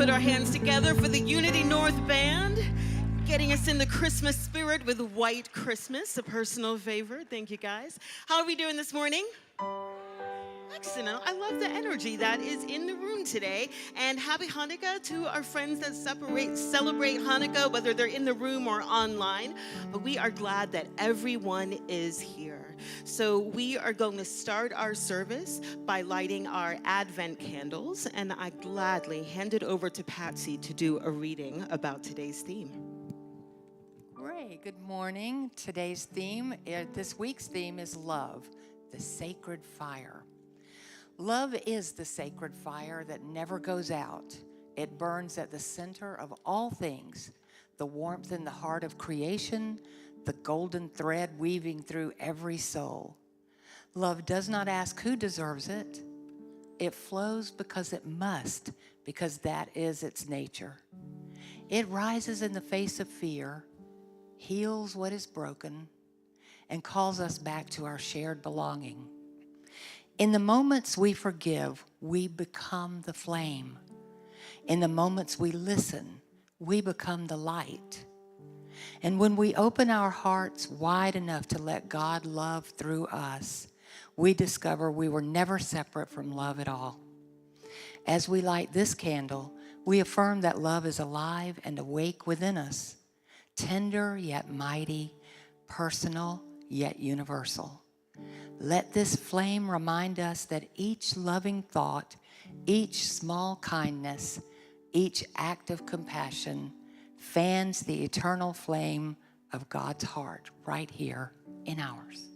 put our hands together for the Unity North Band, getting us in the Christmas spirit with White Christmas, a personal favorite. Thank you, guys. How are we doing this morning? Excellent. I love the energy that is in the room today. And happy Hanukkah to our friends that celebrate Hanukkah, whether they're in the room or online. But we are glad that everyone is here. So we are going to start our service by lighting our Advent candles. And I gladly hand it over to Patsy to do a reading about today's theme. Great. Good morning. Today's theme, this week's theme is love, the sacred fire. Love is the sacred fire that never goes out. It burns at the center of all things, the warmth in the heart of creation, the golden thread weaving through every soul. Love does not ask who deserves it. It flows because it must, because that is its nature. It rises in the face of fear, heals what is broken, and calls us back to our shared belonging. In the moments we forgive, we become the flame. In the moments we listen, we become the light. And when we open our hearts wide enough to let God love through us, we discover we were never separate from love at all. As we light this candle, we affirm that love is alive and awake within us, tender yet mighty, personal yet universal. Let this flame remind us that each loving thought, each small kindness, each act of compassion fans the eternal flame of God's heart right here in ours.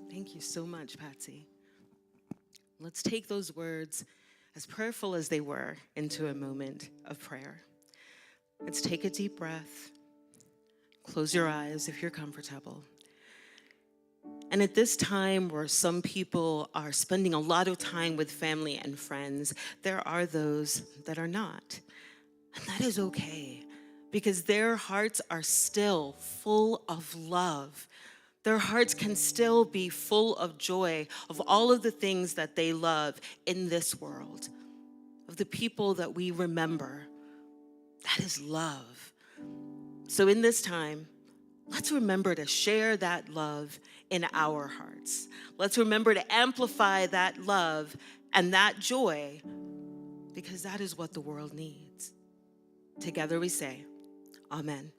Thank you so much, Patsy. Let's take those words, as prayerful as they were, into a moment of prayer. Let's take a deep breath. Close your eyes if you're comfortable. And at this time where some people are spending a lot of time with family and friends, there are those that are not. And that is okay, because their hearts are still full of love. Their hearts can still be full of joy of all of the things that they love in this world, of the people that we remember. That is love. So in this time, let's remember to share that love in our hearts. Let's remember to amplify that love and that joy, because that is what the world needs. Together we say, Amen.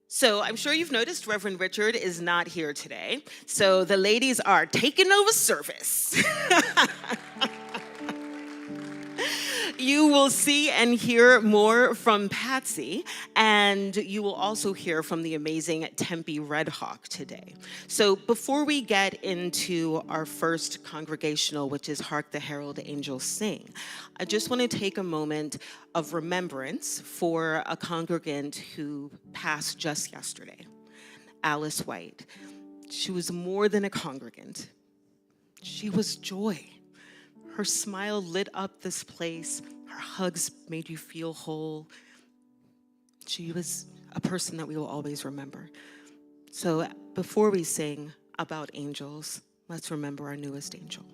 So I'm sure you've noticed Reverend Richard is not here today. So the ladies are taking over service. You will see and hear more from Patsy, and you will also hear from the amazing Tempe Red Hawk today. So before we get into our first congregational, which is Hark the Herald Angels Sing, I just want to take a moment of remembrance for a congregant who passed just yesterday, Alice Wright. She was more than a congregant. She was joy. Her smile lit up this place. Her hugs made you feel whole. She was a person that we will always remember. So before we sing about angels, let's remember our newest angel.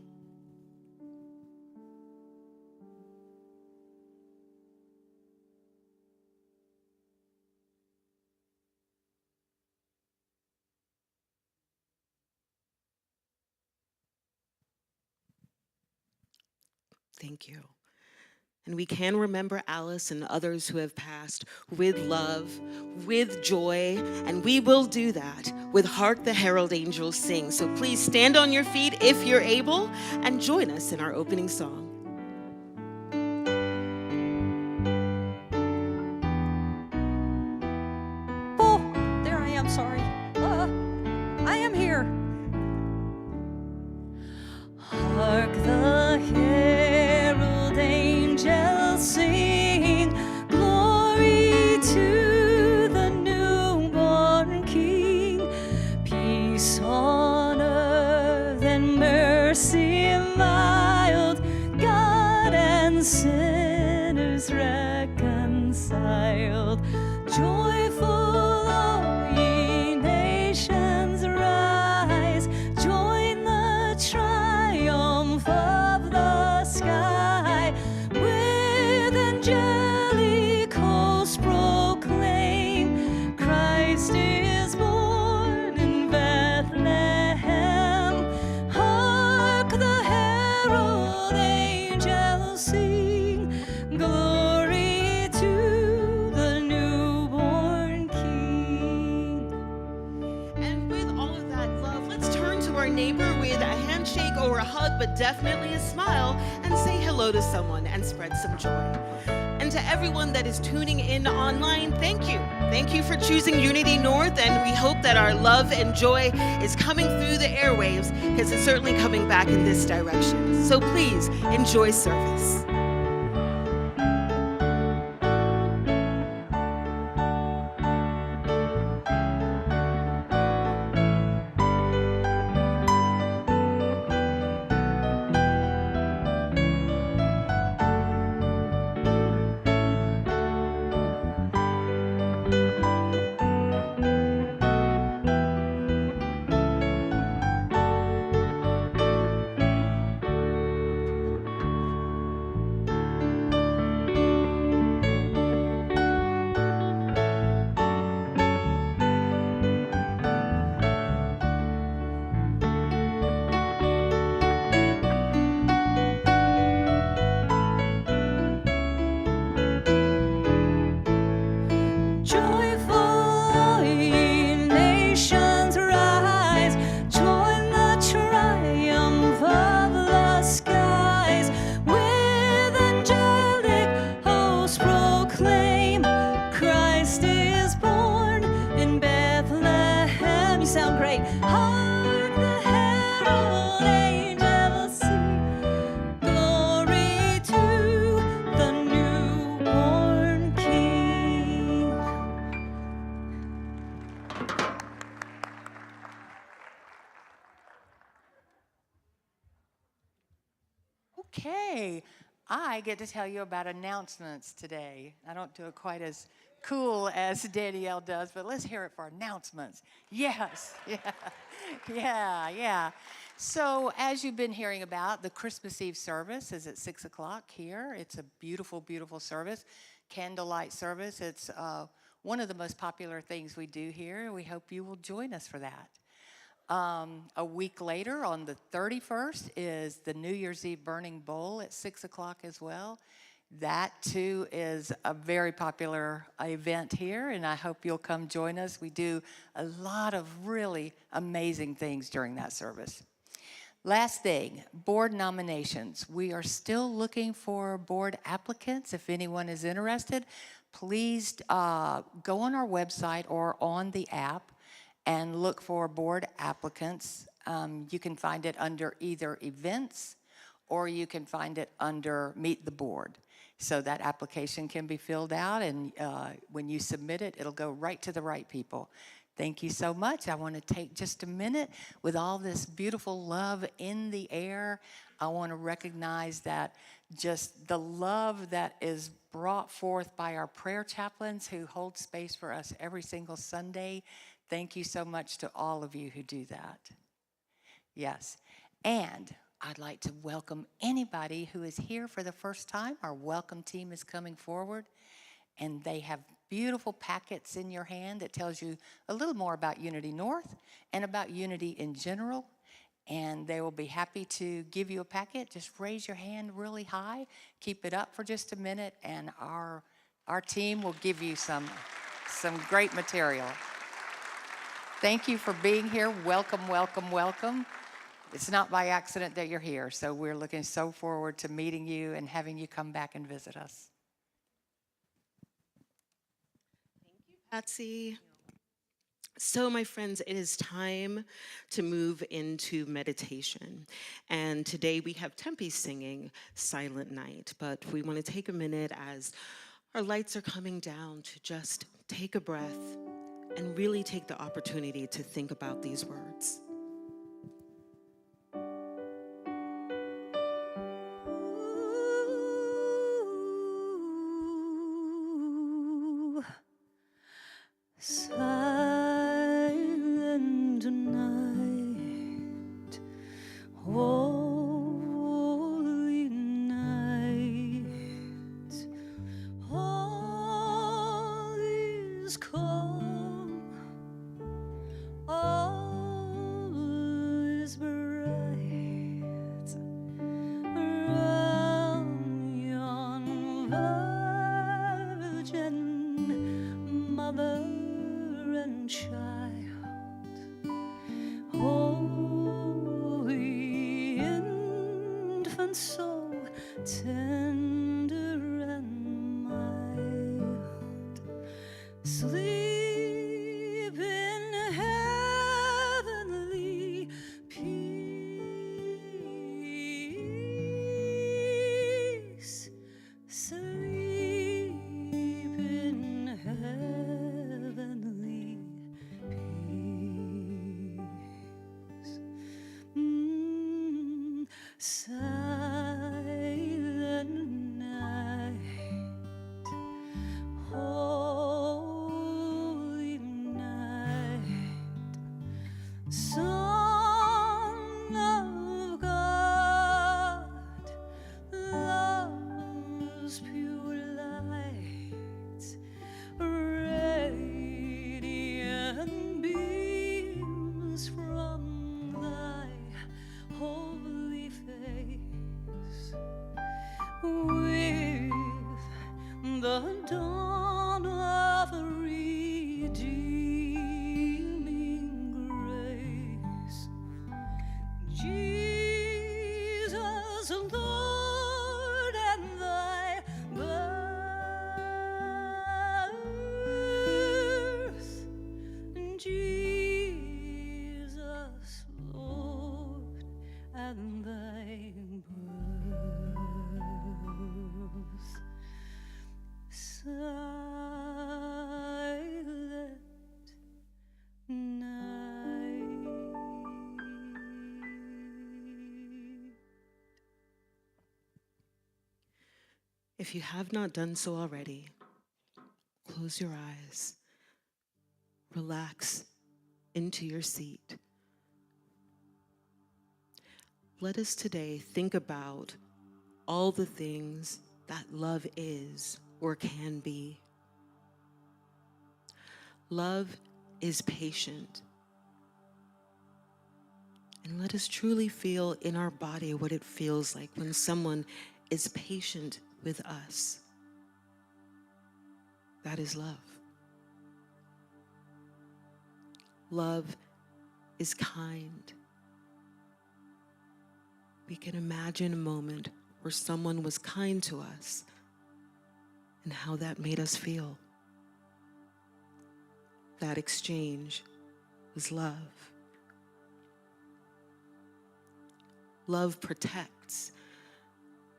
Thank you. And we can remember Alice and others who have passed with love, with joy, and we will do that with Hark the Herald Angels Sing. So please stand on your feet if you're able and join us in our opening song. Oh, there I am, sorry. I am here. Hark the herald angels sing, glory to the newborn King, peace on earth and mercy mild, God and sinners reconciled. Joyful all ye nations rise, join the triumph of the sky. angelic hosts proclaim, Christ is born in Bethlehem. Hark, the herald angels sing, glory to the newborn King. And with all of that love, let's turn to our neighbor with a handshake or a hug, but definitely a smile, and say hello to someone and spread some joy. And to everyone that is tuning in online, thank you. Thank you for choosing Unity North, and we hope that our love and joy is coming through the airwaves, because it's certainly coming back in this direction. So please enjoy service. Joyful ye nations rise, join the triumph of the skies. With angelic hosts proclaim, Christ is born in Bethlehem. You sound great. Hark, the herald angels sing, glory to the newborn King. Okay, I get to tell you about announcements today. I don't do it quite as cool as Danielle does, but let's hear it for announcements. Yes, yeah. So as you've been hearing about, the Christmas Eve service is at 6 o'clock here. It's a beautiful, beautiful service, candlelight service. It's one of the most popular things we do here. We hope you will join us for that. A week later, on the 31st, is the New Year's Eve Burning Bowl at 6 o'clock as well. That, too, is a very popular event here, and I hope you'll come join us. We do a lot of really amazing things during that service. Last thing, board nominations. We are still looking for board applicants. If anyone is interested, please go on our website or on the app and look for board applicants. You can find it under either events, or you can find it under Meet the Board. So that application can be filled out, and when you submit it, it'll go right to the right people. Thank you so much. I want to take just a minute with all this beautiful love in the air. I want to recognize that just the love that is brought forth by our prayer chaplains who hold space for us every single Sunday. Thank you so much to all of you who do that. Yes, and I'd like to welcome anybody who is here for the first time. Our welcome team is coming forward, and they have beautiful packets in your hand that tells you a little more about Unity North and about Unity in general, and they will be happy to give you a packet. Just raise your hand really high, keep it up for just a minute, and our team will give you some great material. Thank you for being here. Welcome, welcome, welcome. It's not by accident that you're here, so we're looking so forward to meeting you and having you come back and visit us. Thank you, Patsy. So, my friends, it is time to move into meditation. And today we have Tempe singing Silent Night, but we want to take a minute as our lights are coming down to just take a breath and really take the opportunity to think about these words. Silent night, holy night, the dawn of a redeeming grace. Jesus, Lord, and thy birth. Jesus, Lord, and thy birth. Silent night. If you have not done so already, close your eyes, relax into your seat. Let us today think about all the things that love is or can be. Love is patient. And let us truly feel in our body what it feels like when someone is patient with us. That is love. Love is kind. We can imagine a moment where someone was kind to us and how that made us feel. That exchange was love. Love protects.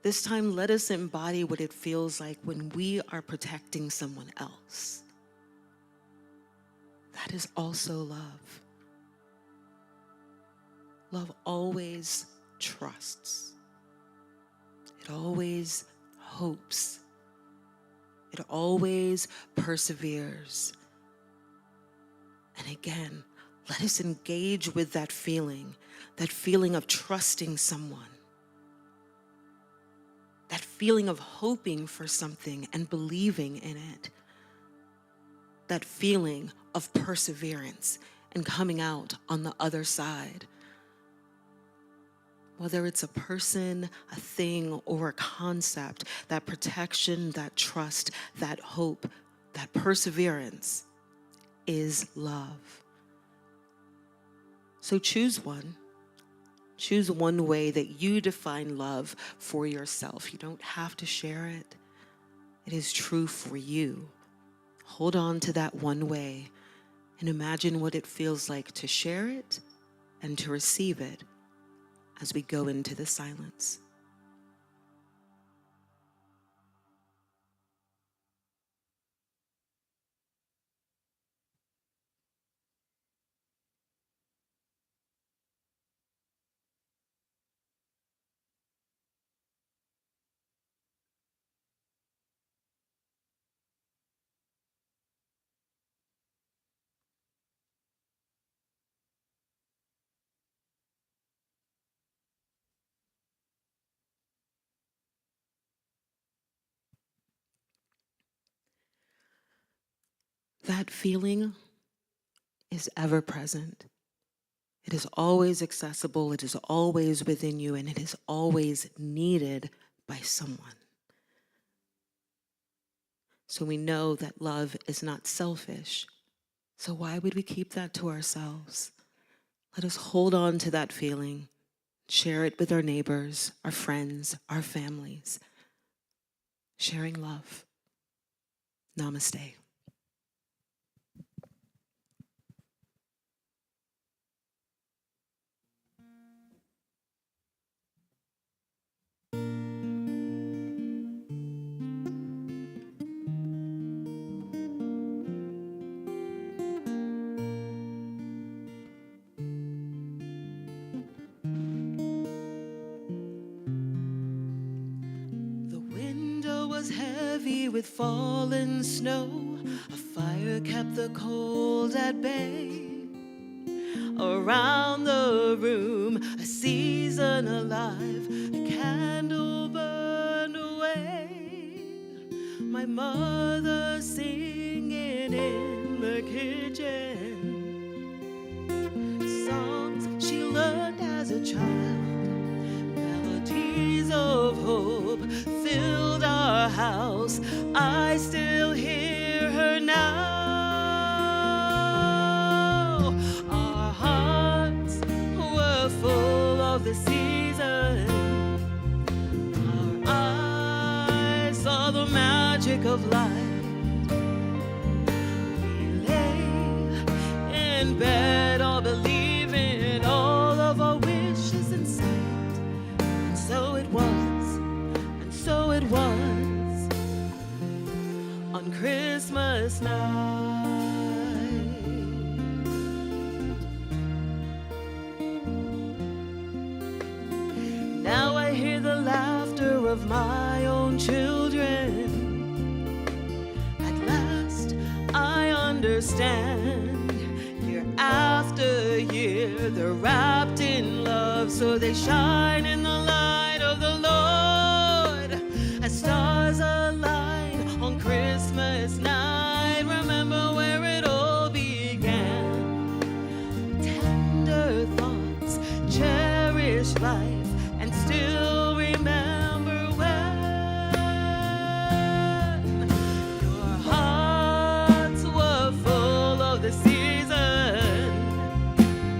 This time, let us embody what it feels like when we are protecting someone else. That is also love. Love always trusts. It always hopes. It always perseveres. And again, let us engage with that feeling of trusting someone, that feeling of hoping for something and believing in it, that feeling of perseverance and coming out on the other side. Whether it's a person, a thing, or a concept, that protection, that trust, that hope, that perseverance is love. So choose one. Choose one way that you define love for yourself. You don't have to share it. It is true for you. Hold on to that one way and imagine what it feels like to share it and to receive it as we go into the silence. That feeling is ever present. It is always accessible, it is always within you, and it is always needed by someone. So we know that love is not selfish. So why would we keep that to ourselves? Let us hold on to that feeling, share it with our neighbors, our friends, our families. Sharing love. Namaste. With fallen snow, a fire kept the cold at bay. Around the room, a season alive, a candle burned away. My mother singing in the kitchen, songs she learned as a child, melodies of hope filled our house. house. I still hear her now. Our hearts were full of the season. Our eyes saw the magic of life. We lay in bed all believing all of our wishes in sight. And so it was, and so it was on Christmas night. Now I hear the laughter of my own children. At last I understand. Year after year they're wrapped in love, so they shine in the light of the Lord as stars align on Christmas night. Remember where it all began. Tender thoughts, cherish life, and still remember when your hearts were full of the season.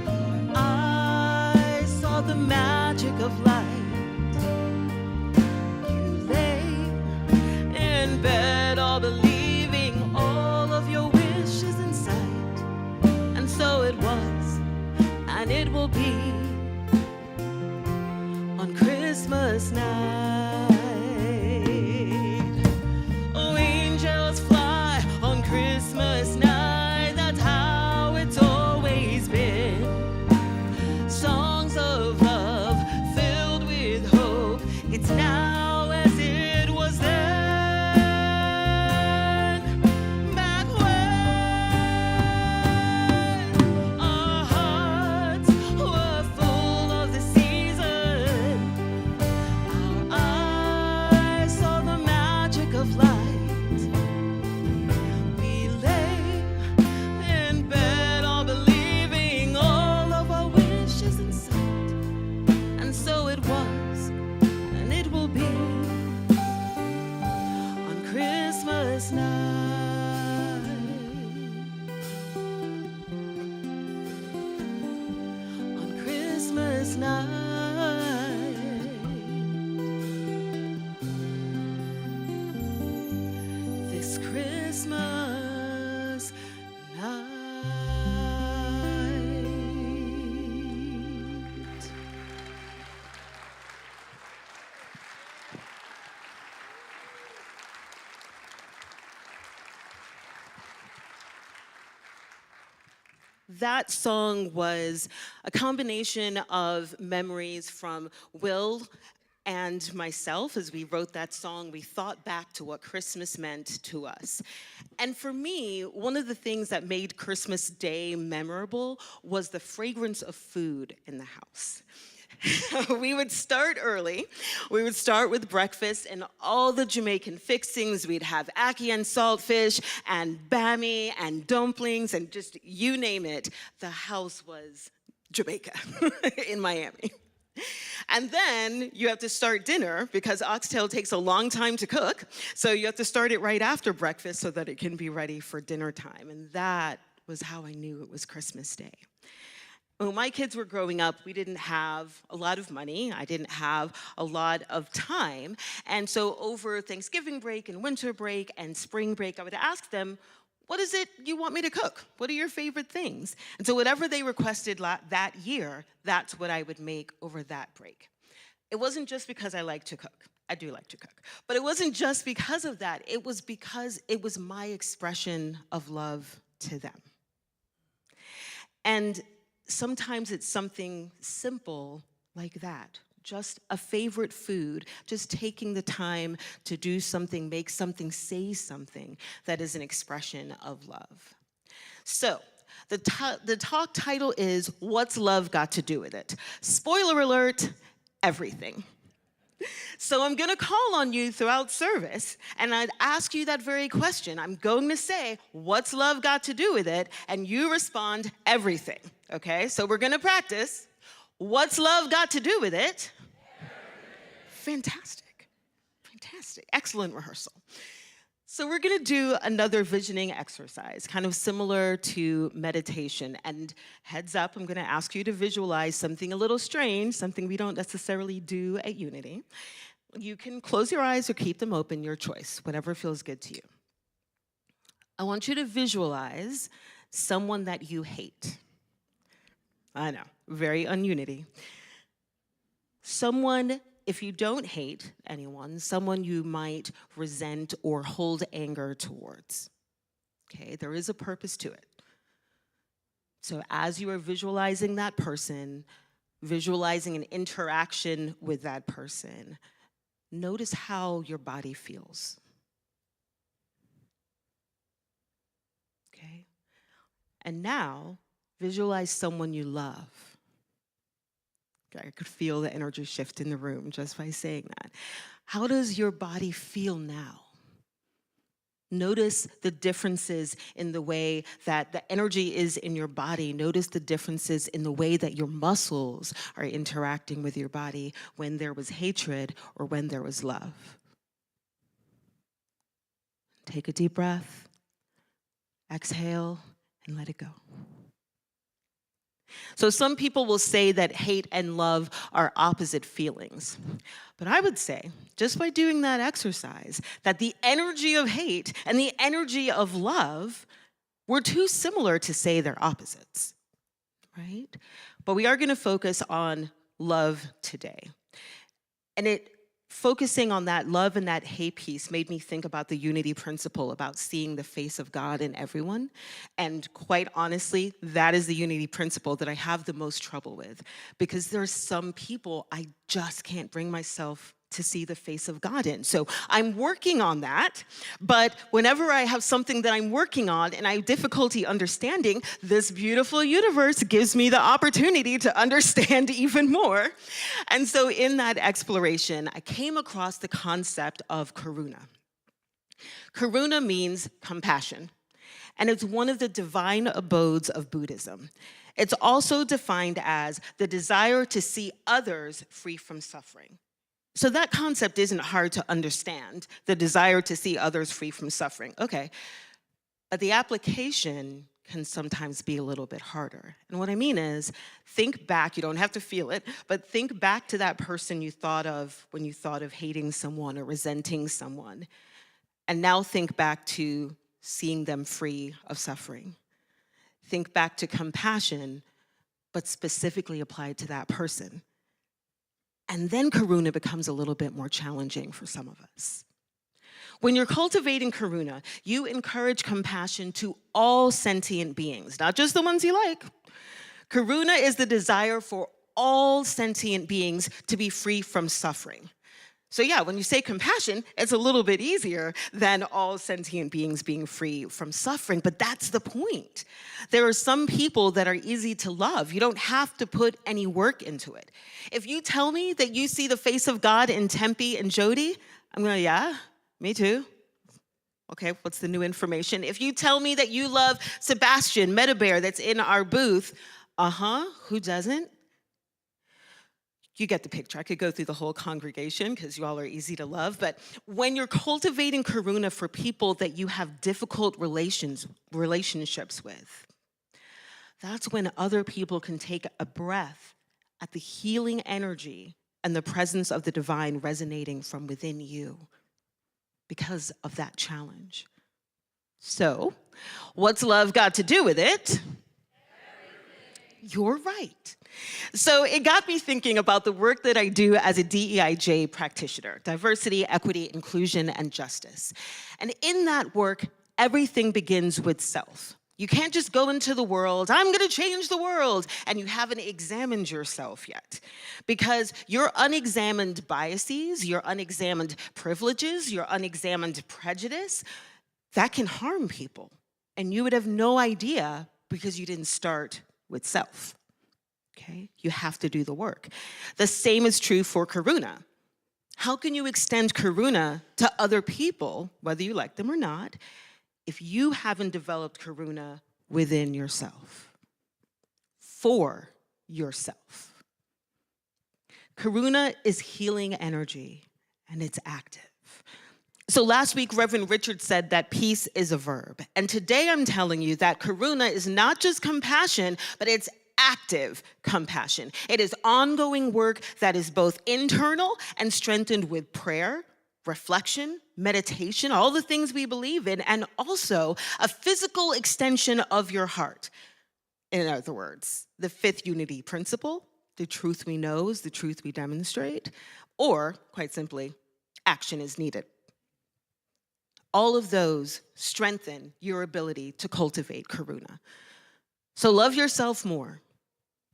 Your eyes saw the magic of light. You lay in bed all believing all of your wishes in sight. And so it was, and it will be on Christmas night. Oh, angels fly on Christmas night. That's how it's always been. Songs of love filled with hope. It's now as it was then. Back when our hearts were full of the season. Our eyes saw the magic of light. We lay in bed all believing all of our wishes in sight. And so it was, and it will be on Christmas night. On Christmas night. This Christmas night. That song was a combination of memories from Will and myself. As we wrote that song, we thought back to what Christmas meant to us. And for me, one of the things that made Christmas Day memorable was the fragrance of food in the house. We would start early. We would start with breakfast and all the Jamaican fixings. We'd have ackee and saltfish and bammy and dumplings and just you name it. The house was Jamaica in Miami. And then you have to start dinner because oxtail takes a long time to cook. So you have to start it right after breakfast so that it can be ready for dinner time. And that was how I knew it was Christmas Day. When my kids were growing up, we didn't have a lot of money. I didn't have a lot of time. And so over Thanksgiving break and winter break and spring break, I would ask them, what is it you want me to cook? What are your favorite things? And so whatever they requested that year, that's what I would make over that break. It wasn't just because I like to cook. I do like to cook. But it wasn't just because of that. It was because it was my expression of love to them. And sometimes it's something simple like that, just a favorite food, just taking the time to do something, make something, say something that is an expression of love. So the talk title is, What's Love Got to Do with It? Spoiler alert, everything. So I'm gonna call on you throughout service and I'd ask you that very question. I'm going to say, what's love got to do with it? And you respond, everything, okay? So we're gonna practice. What's love got to do with it? Everything. Fantastic, fantastic. Fantastic. Excellent rehearsal. So we're going to do another visioning exercise, kind of similar to meditation. And heads up, I'm going to ask you to visualize something a little strange, something we don't necessarily do at Unity. You can close your eyes or keep them open, your choice, whatever feels good to you. I want you to visualize someone that you hate. I know, very un-Unity. Someone, if you don't hate anyone, someone you might resent or hold anger towards. Okay, there is a purpose to it. So as you are visualizing that person, visualizing an interaction with that person, notice how your body feels. Okay? And now, visualize someone you love. I could feel the energy shift in the room just by saying that. How does your body feel now? Notice the differences in the way that the energy is in your body. Notice the differences in the way that your muscles are interacting with your body when there was hatred or when there was love. Take a deep breath, exhale, and let it go. So some people will say that hate and love are opposite feelings. But I would say, just by doing that exercise, that the energy of hate and the energy of love were too similar to say they're opposites, right? But we are going to focus on love today. And focusing on that love and that hate piece made me think about the unity principle, about seeing the face of God in everyone. And quite honestly, that is the unity principle that I have the most trouble with, because there's some people I just can't bring myself to see the face of God in. So I'm working on that, but whenever I have something that I'm working on and I have difficulty understanding, this beautiful universe gives me the opportunity to understand even more. And so in that exploration, I came across the concept of karuna. Karuna means compassion, and it's one of the divine abodes of Buddhism. It's also defined as the desire to see others free from suffering. So that concept isn't hard to understand, the desire to see others free from suffering. Okay, but the application can sometimes be a little bit harder. And what I mean is, think back, you don't have to feel it, but think back to that person you thought of when you thought of hating someone or resenting someone. And now think back to seeing them free of suffering. Think back to compassion, but specifically applied to that person. And then karuna becomes a little bit more challenging for some of us. When you're cultivating karuna, you encourage compassion to all sentient beings, not just the ones you like. Karuna is the desire for all sentient beings to be free from suffering. So yeah, when you say compassion, it's a little bit easier than all sentient beings being free from suffering, but that's the point. There are some people that are easy to love. You don't have to put any work into it. If you tell me that you see the face of God in Tempe and Jody, I'm going, yeah, me too. Okay, what's the new information? If you tell me that you love Sebastian Metabear that's in our booth, who doesn't? You get the picture. I could go through the whole congregation because you all are easy to love. But when you're cultivating karuna for people that you have difficult relationships with, that's when other people can take a breath at the healing energy and the presence of the divine resonating from within you because of that challenge. So, what's love got to do with it? You're right. So it got me thinking about the work that I do as a DEIJ practitioner, diversity, equity, inclusion, and justice. And in that work, everything begins with self. You can't just go into the world, I'm gonna change the world, and you haven't examined yourself yet. Because your unexamined biases, your unexamined privileges, your unexamined prejudice, that can harm people. And you would have no idea because you didn't start with self. Okay? You have to do the work. The same is true for karuna. How can you extend karuna to other people, whether you like them or not, if you haven't developed karuna within yourself, for yourself? Karuna is healing energy, and it's active. So last week, Reverend Richard said that peace is a verb. And today I'm telling you that karuna is not just compassion, but it's active compassion. It is ongoing work that is both internal and strengthened with prayer, reflection, meditation, all the things we believe in, and also a physical extension of your heart. In other words, the fifth unity principle, the truth we know is the truth we demonstrate, or quite simply, action is needed. All of those strengthen your ability to cultivate karuna. So love yourself more.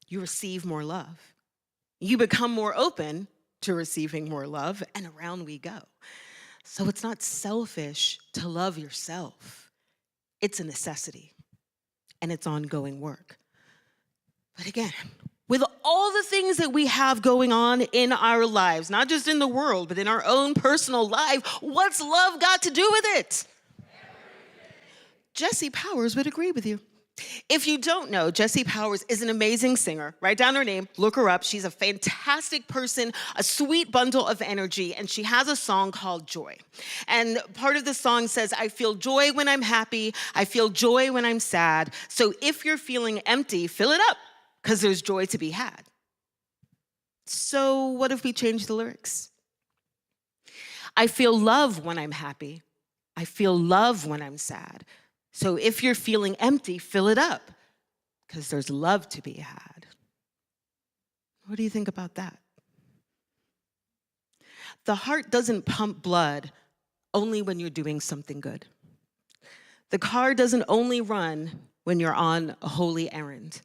You receive more love. You become more open to receiving more love, and around we go. So it's not selfish to love yourself. It's a necessity, and it's ongoing work. But again, with all the things that we have going on in our lives, not just in the world, but in our own personal life, what's love got to do with it? Jesse Powers would agree with you. If you don't know, Jessie Powers is an amazing singer. Write down her name, look her up. She's a fantastic person, a sweet bundle of energy, and she has a song called Joy. And part of the song says, I feel joy when I'm happy, I feel joy when I'm sad. So if you're feeling empty, fill it up, because there's joy to be had. So what if we change the lyrics? I feel love when I'm happy, I feel love when I'm sad. So if you're feeling empty, fill it up, because there's love to be had. What do you think about that? The heart doesn't pump blood only when you're doing something good. The car doesn't only run when you're on a holy errand.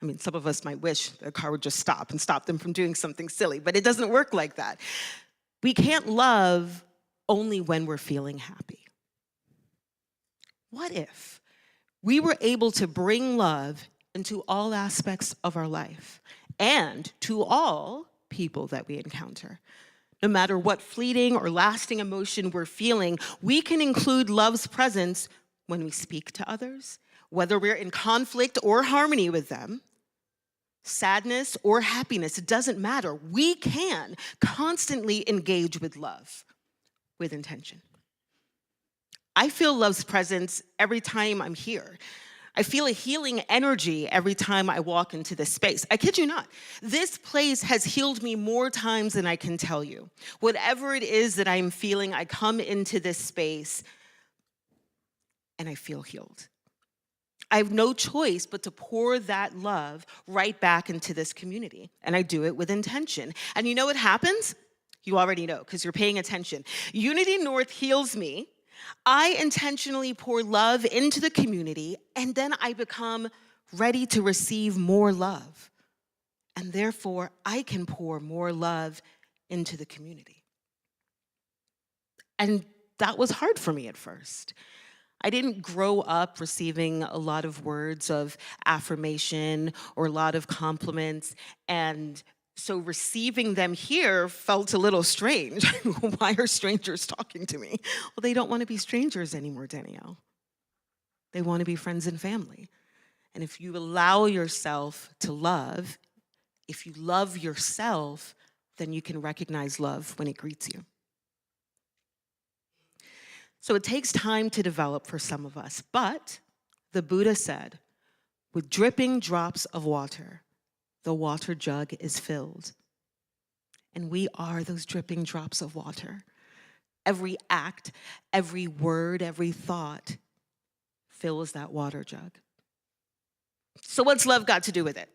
I mean, some of us might wish the car would just stop and stop them from doing something silly, but it doesn't work like that. We can't love only when we're feeling happy. What if we were able to bring love into all aspects of our life and to all people that we encounter? No matter what fleeting or lasting emotion we're feeling, we can include love's presence when we speak to others, whether we're in conflict or harmony with them, sadness or happiness, it doesn't matter. We can constantly engage with love with intention. I feel love's presence every time I'm here. I feel a healing energy every time I walk into this space. I kid you not. This place has healed me more times than I can tell you. Whatever it is that I'm feeling, I come into this space and I feel healed. I have no choice but to pour that love right back into this community. And I do it with intention. And you know what happens? You already know, because you're paying attention. Unity North heals me. I intentionally pour love into the community, and then I become ready to receive more love. And therefore, I can pour more love into the community. And that was hard for me at first. I didn't grow up receiving a lot of words of affirmation or a lot of compliments, and so receiving them here felt a little strange. Why are strangers talking to me? Well, they don't want to be strangers anymore, Danielle. They want to be friends and family. And if you allow yourself to love, if you love yourself, then you can recognize love when it greets you. So it takes time to develop for some of us, but the Buddha said, with dripping drops of water, the water jug is filled. And we are those dripping drops of water. Every act, every word, every thought fills that water jug. So what's love got to do with it?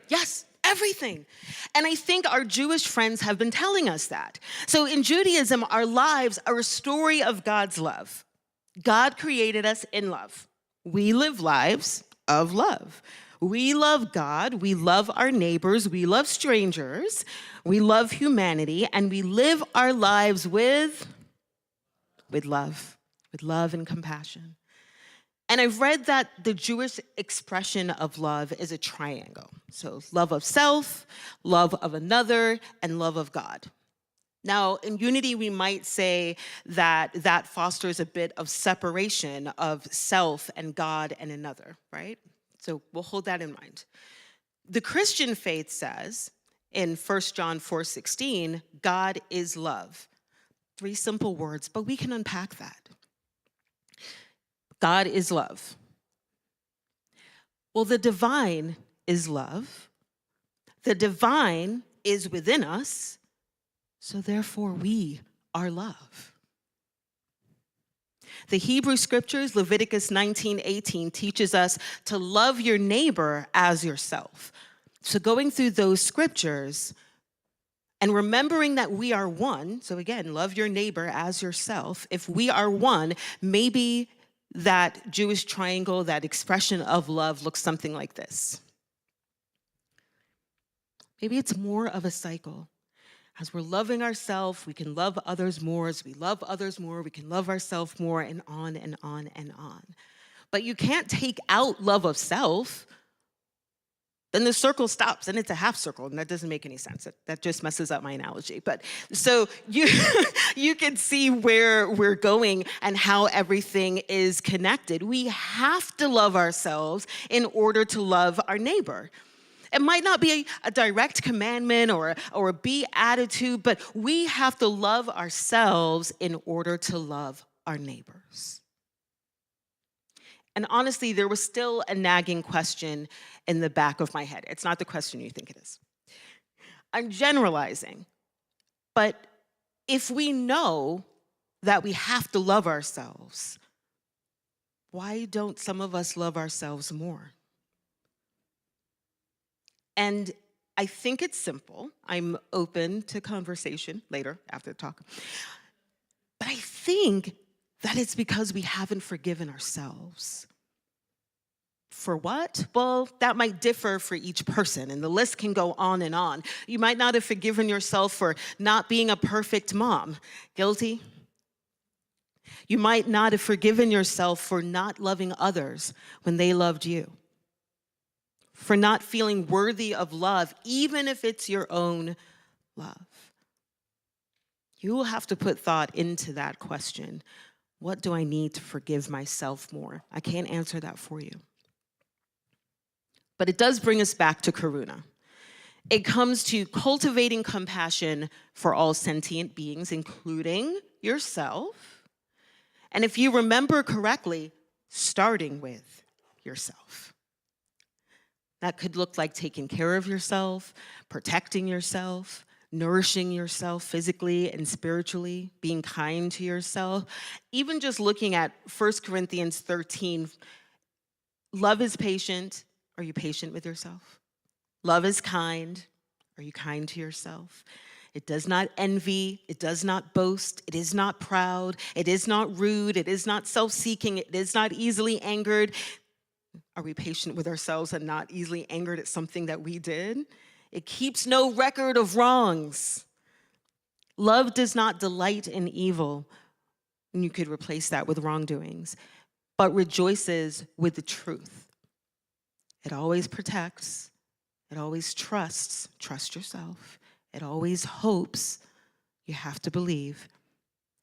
Yes, everything. And I think our Jewish friends have been telling us that. So in Judaism, our lives are a story of God's love. God created us in love. We live lives of love. We love God, we love our neighbors, we love strangers, we love humanity, and we live our lives with love and compassion. And I've read that the Jewish expression of love is a triangle. So love of self, love of another, and love of God. Now, in unity, we might say that that fosters a bit of separation of self and God and another, right? So we'll hold that in mind. The Christian faith says in 1 John 4:16, God is love. 3 simple words, but we can unpack that. God is love. Well, the divine is love. The divine is within us, so therefore we are love. The Hebrew scriptures, Leviticus 19:18, teaches us to love your neighbor as yourself. So going through those scriptures and remembering that we are one, so again, love your neighbor as yourself. If we are one, maybe that Jewish triangle, that expression of love looks something like this. Maybe it's more of a cycle. As we're loving ourselves, we can love others more. As we love others more, we can love ourselves more, and on and on and on. But you can't take out love of self. Then the circle stops, and it's a half circle, and that doesn't make any sense. That just messes up my analogy. But so you can see where we're going and how everything is connected. We have to love ourselves in order to love our neighbor. It might not be a direct commandment or a beatitude, but we have to love ourselves in order to love our neighbors. And honestly, there was still a nagging question in the back of my head. It's not the question you think it is. I'm generalizing, but if we know that we have to love ourselves, why don't some of us love ourselves more? And I think it's simple. I'm open to conversation later after the talk. But I think that it's because we haven't forgiven ourselves. For what? Well, that might differ for each person, and the list can go on and on. You might not have forgiven yourself for not being a perfect mom. Guilty? You might not have forgiven yourself for not loving others when they loved you. For not feeling worthy of love, even if it's your own love. You will have to put thought into that question. What do I need to forgive myself more? I can't answer that for you. But it does bring us back to karuna. It comes to cultivating compassion for all sentient beings, including yourself. And if you remember correctly, starting with yourself. That could look like taking care of yourself, protecting yourself, nourishing yourself physically and spiritually, being kind to yourself. Even just looking at 1 Corinthians 13, love is patient. Are you patient with yourself? Love is kind. Are you kind to yourself? It does not envy. It does not boast. It is not proud. It is not rude. It is not self-seeking. It is not easily angered. Are we patient with ourselves and not easily angered at something that we did? It keeps no record of wrongs. Love does not delight in evil, and you could replace that with wrongdoings, but rejoices with the truth. It always protects. It always trusts. Trust yourself. It always hopes. You have to believe.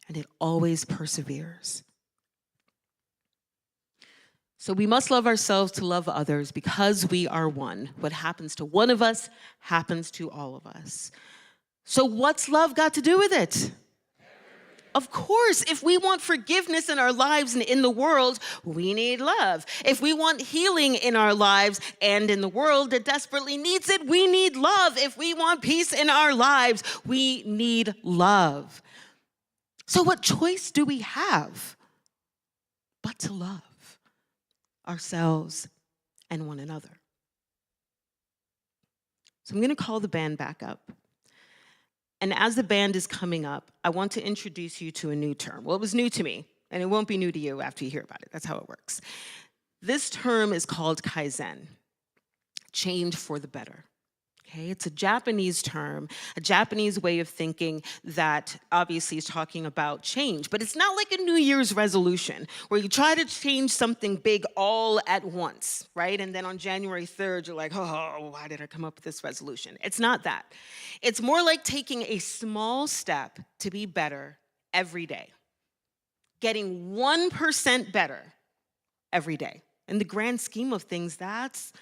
And it always perseveres. So we must love ourselves to love others because we are one. What happens to one of us happens to all of us. So what's love got to do with it? Of course, if we want forgiveness in our lives and in the world, we need love. If we want healing in our lives and in the world that desperately needs it, we need love. If we want peace in our lives, we need love. So what choice do we have but to love ourselves and one another? So I'm going to call the band back up. And as the band is coming up, I want to introduce you to a new term. Well, it was new to me, and it won't be new to you after you hear about it. That's how it works. This term is called kaizen, change for the better. Okay, it's a Japanese term, a Japanese way of thinking that obviously is talking about change, but it's not like a New Year's resolution where you try to change something big all at once, right? And then on January 3rd, you're like, oh, why did I come up with this resolution? It's not that. It's more like taking a small step to be better every day, getting 1% better every day. In the grand scheme of things, that's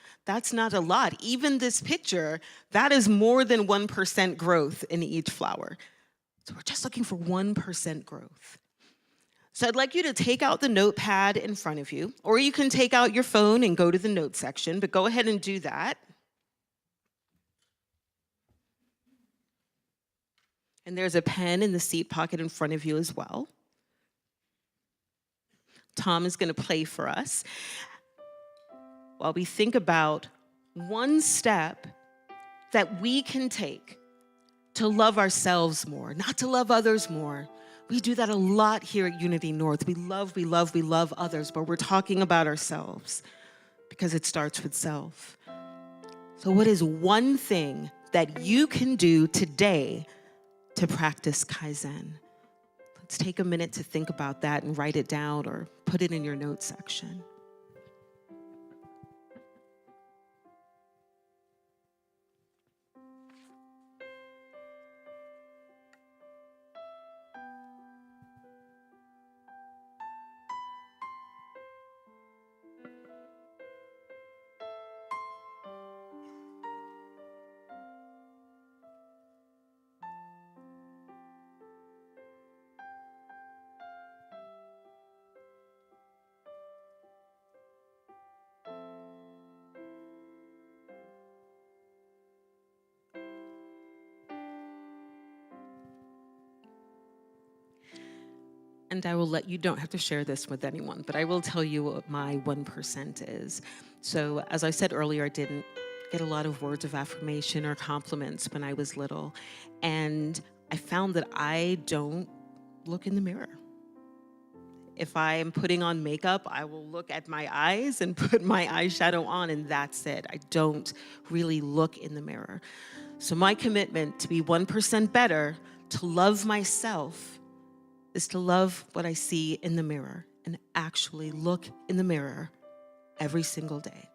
not a lot. Even this picture, that is more than 1% growth in each flower. So we're just looking for 1% growth. So I'd like you to take out the notepad in front of you, or you can take out your phone and go to the notes section, but go ahead and do that. And there's a pen in the seat pocket in front of you as well. Tom is going to play for us while we think about one step that we can take to love ourselves more, not to love others more. We do that a lot here at Unity North. We love others, but we're talking about ourselves because it starts with self. So what is one thing that you can do today to practice Kaizen? Let's take a minute to think about that and write it down or put it in your notes section. And I will let you, don't have to share this with anyone, but I will tell you what my 1% is. So as I said earlier, I didn't get a lot of words of affirmation or compliments when I was little. And I found that I don't look in the mirror. If I am putting on makeup, I will look at my eyes and put my eyeshadow on, and that's it. I don't really look in the mirror. So my commitment to be 1% better, to love myself, is to love what I see in the mirror and actually look in the mirror every single day.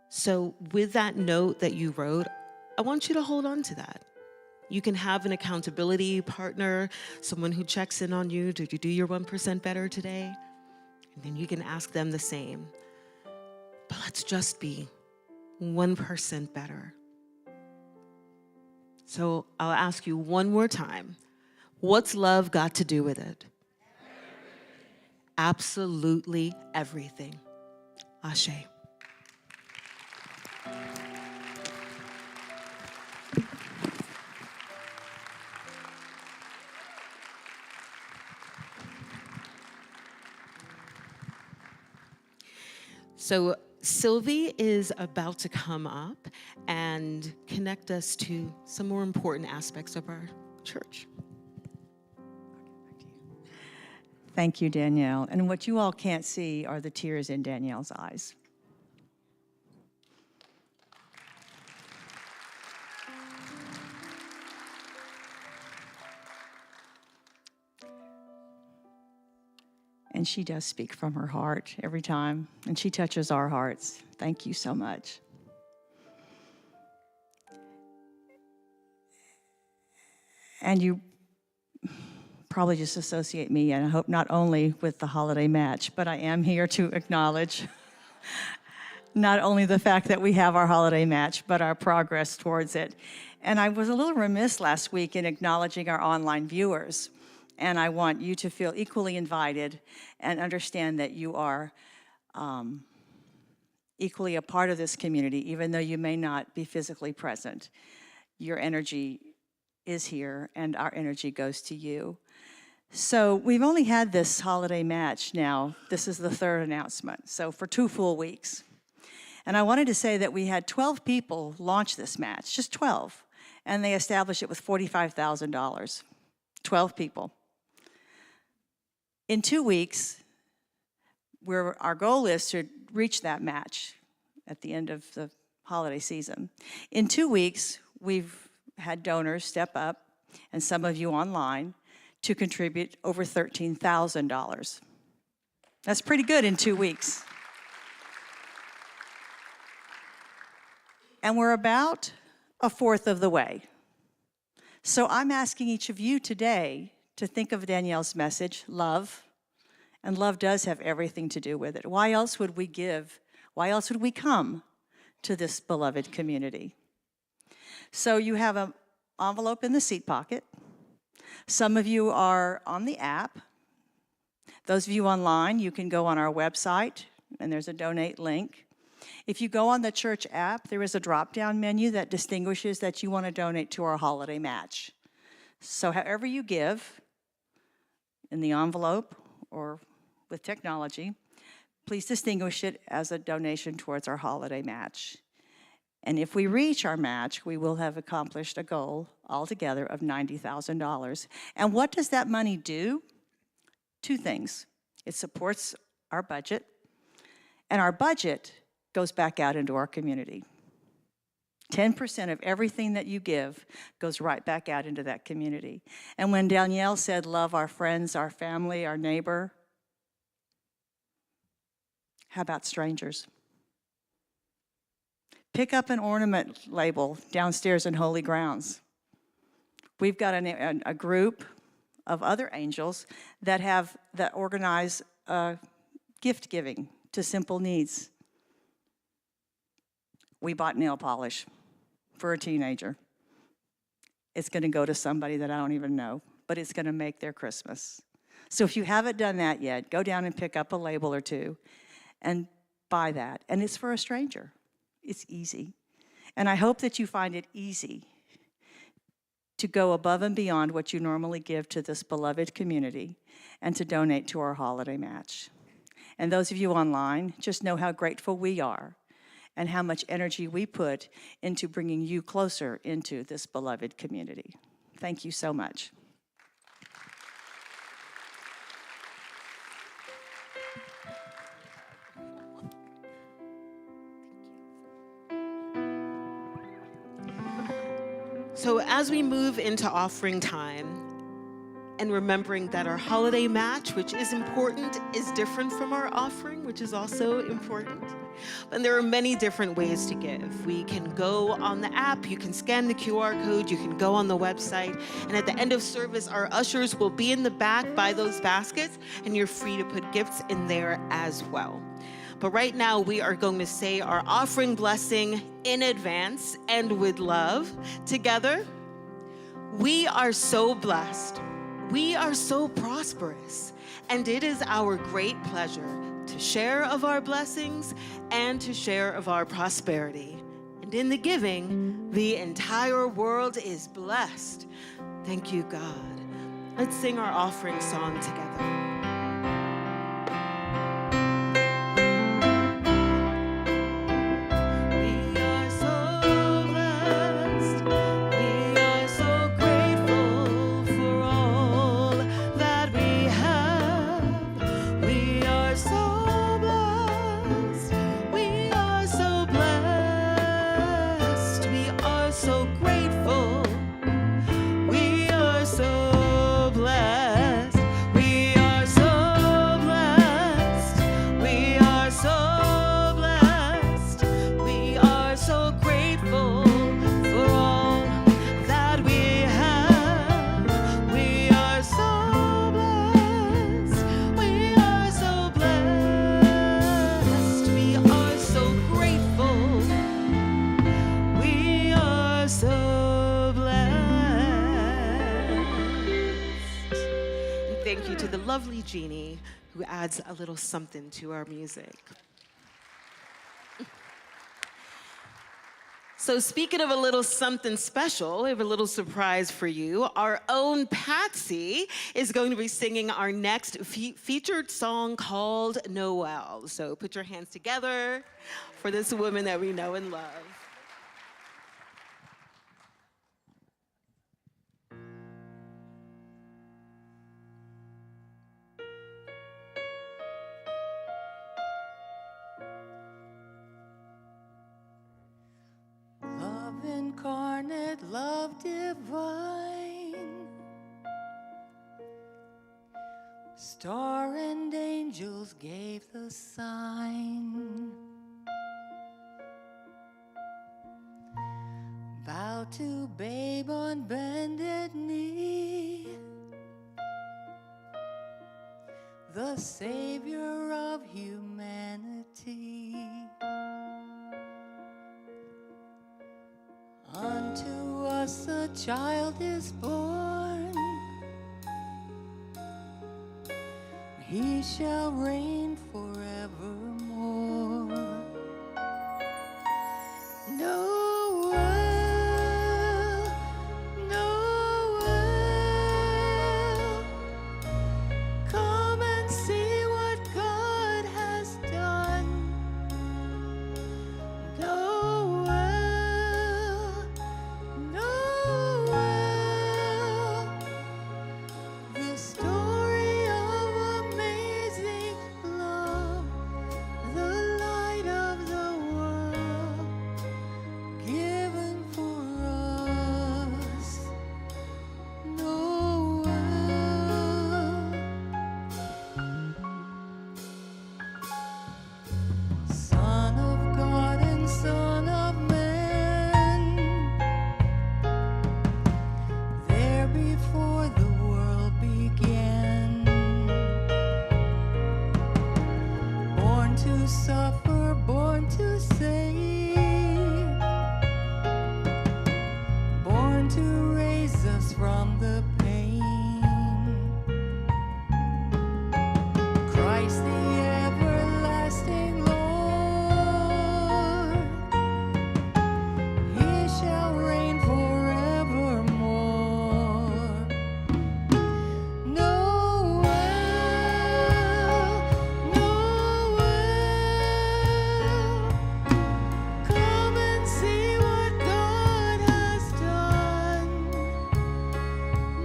So with that note that you wrote, I want you to hold on to that. You can have an accountability partner, someone who checks in on you. Did you do your 1% better today? And then you can ask them the same. But let's just be 1% better. So I'll ask you one more time. What's love got to do with it? Absolutely everything. Ashe. So Sylvie is about to come up and connect us to some more important aspects of our church. Thank you, Danielle. And what you all can't see are the tears in Danielle's eyes. And she does speak from her heart every time, and she touches our hearts. Thank you so much. And you probably just associate me, and I hope not only with the holiday match, but I am here to acknowledge not only the fact that we have our holiday match, but our progress towards it. And I was a little remiss last week in acknowledging our online viewers. And I want you to feel equally invited and understand that you are equally a part of this community, even though you may not be physically present. Your energy is here, and our energy goes to you. So we've only had this holiday match now. This is the third announcement, so for 2 full weeks. And I wanted to say that we had 12 people launch this match, just 12, and they established it with $45,000. 12 people. In 2 weeks, our goal is to reach that match at the end of the holiday season. In 2 weeks, we've had donors step up, and some of you online, to contribute over $13,000. That's pretty good in 2 weeks. And we're about a fourth of the way. So I'm asking each of you today to think of Danielle's message, love, and love does have everything to do with it. Why else would we give? Why else would we come to this beloved community? So you have an envelope in the seat pocket. Some of you are on the app. Those of you online, you can go on our website, and there's a donate link. If you go on the church app, there is a drop-down menu that distinguishes that you want to donate to our holiday match. So however you give, in the envelope or with technology, please distinguish it as a donation towards our holiday match. And if we reach our match, we will have accomplished a goal altogether of $90,000. And what does that money do? Two things. It supports our budget, and our budget goes back out into our community. 10% of everything that you give goes right back out into that community. And when Danielle said, love our friends, our family, our neighbor, how about strangers? Pick up an ornament label downstairs in Holy Grounds. We've got a group of other angels that organize gift giving to simple needs. We bought nail polish for a teenager. It's going to go to somebody that I don't even know, but it's going to make their Christmas. So if you haven't done that yet, go down and pick up a label or two and buy that. And it's for a stranger. It's easy. And I hope that you find it easy to go above and beyond what you normally give to this beloved community and to donate to our holiday match. And those of you online, just know how grateful we are and how much energy we put into bringing you closer into this beloved community. Thank you so much. So as we move into offering time and remembering that our holiday match, which is important, is different from our offering, which is also important. And there are many different ways to give. We can go on the app, you can scan the QR code, you can go on the website, and at the end of service, our ushers will be in the back by those baskets, and you're free to put gifts in there as well. But right now, we are going to say our offering blessing in advance and with love. Together, we are so blessed. We are so prosperous. And it is our great pleasure to share of our blessings and to share of our prosperity. And in the giving, the entire world is blessed. Thank you, God. Let's sing our offering song together. Thank you to the lovely Jeannie, who adds a little something to our music. So speaking of a little something special, I have a little surprise for you. Our own Patsy is going to be singing our next featured song called Noel. So put your hands together for this woman that we know and love. Incarnate, love divine, star and angels gave the sign. Bow to babe on bended knee, the Savior of humanity. Unto child is born. He shall reign forevermore. Noel, Noel, come and see what God has done. Noel, Noel, the story of amazing love, the light of the world, given for us. Noel. Son of God and Son of Man, there before the world began, born to suffer, born to save, born to raise us from the pain. Christ the everlasting Lord, He shall reign forevermore. Noel, Noel, come and see what God has done.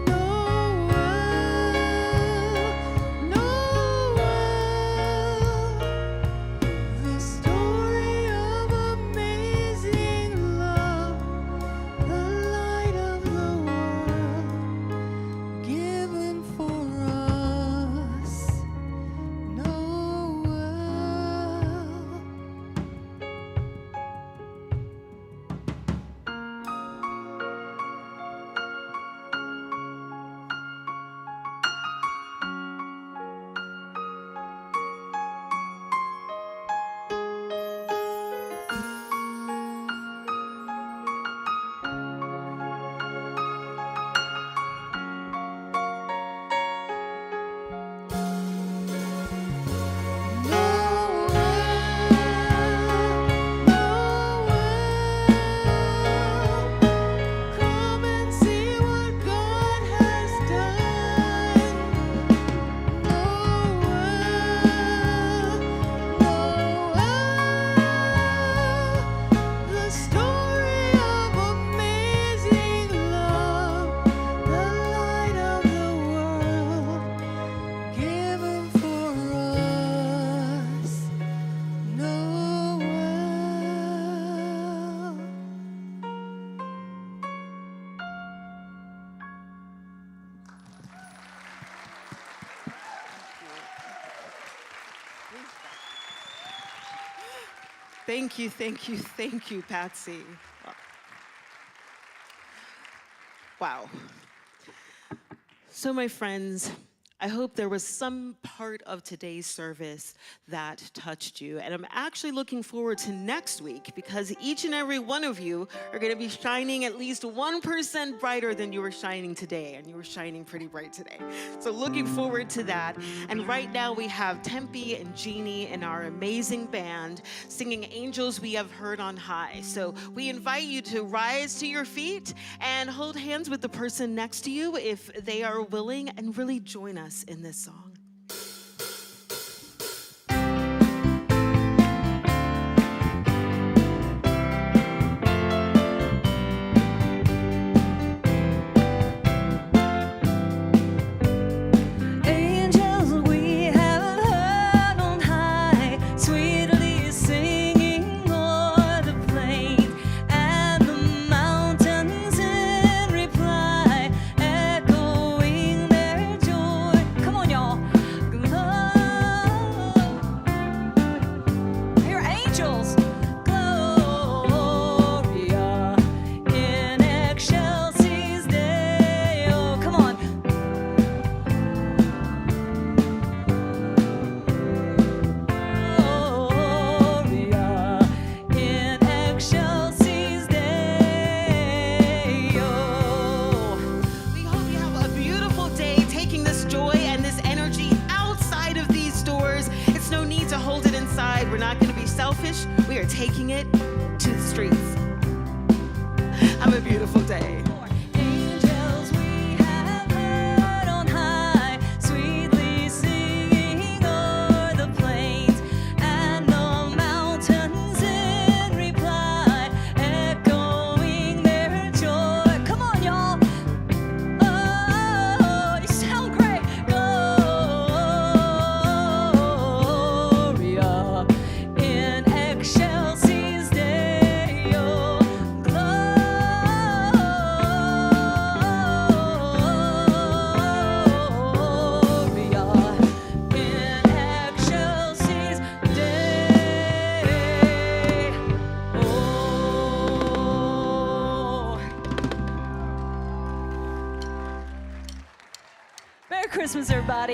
Noel, Noel, the story of amazing love, the light of the world, given for us. Noel. Come and see what God has done. Noel, the story of amazing love, the light of the world, given for us. Noel. Thank you, thank you, thank you, Patsy. Wow. So, my friends, I hope there was some part of today's service that touched you. And I'm actually looking forward to next week because each and every one of you are going to be shining at least 1% brighter than you were shining today. And you were shining pretty bright today. So looking forward to that. And right now we have Tempe and Jeannie and our amazing band singing Angels We Have Heard on High. So we invite you to rise to your feet and hold hands with the person next to you if they are willing, and really join us in this song. Angels we have heard on high, sweetly singing o'er the plain, and the mountains in reply, echoing their joy. Come on, y'all. selfish, we are taking it to the streets. Have a beautiful day. Angels we have heard on high, sweetly singing o'er the plains and the mountains in reply, echoing their joy. Come on, y'all. Oh, you sound great. Gloria in excelsis Deo. Gloria in excelsis Deo. Merry Christmas, everybody.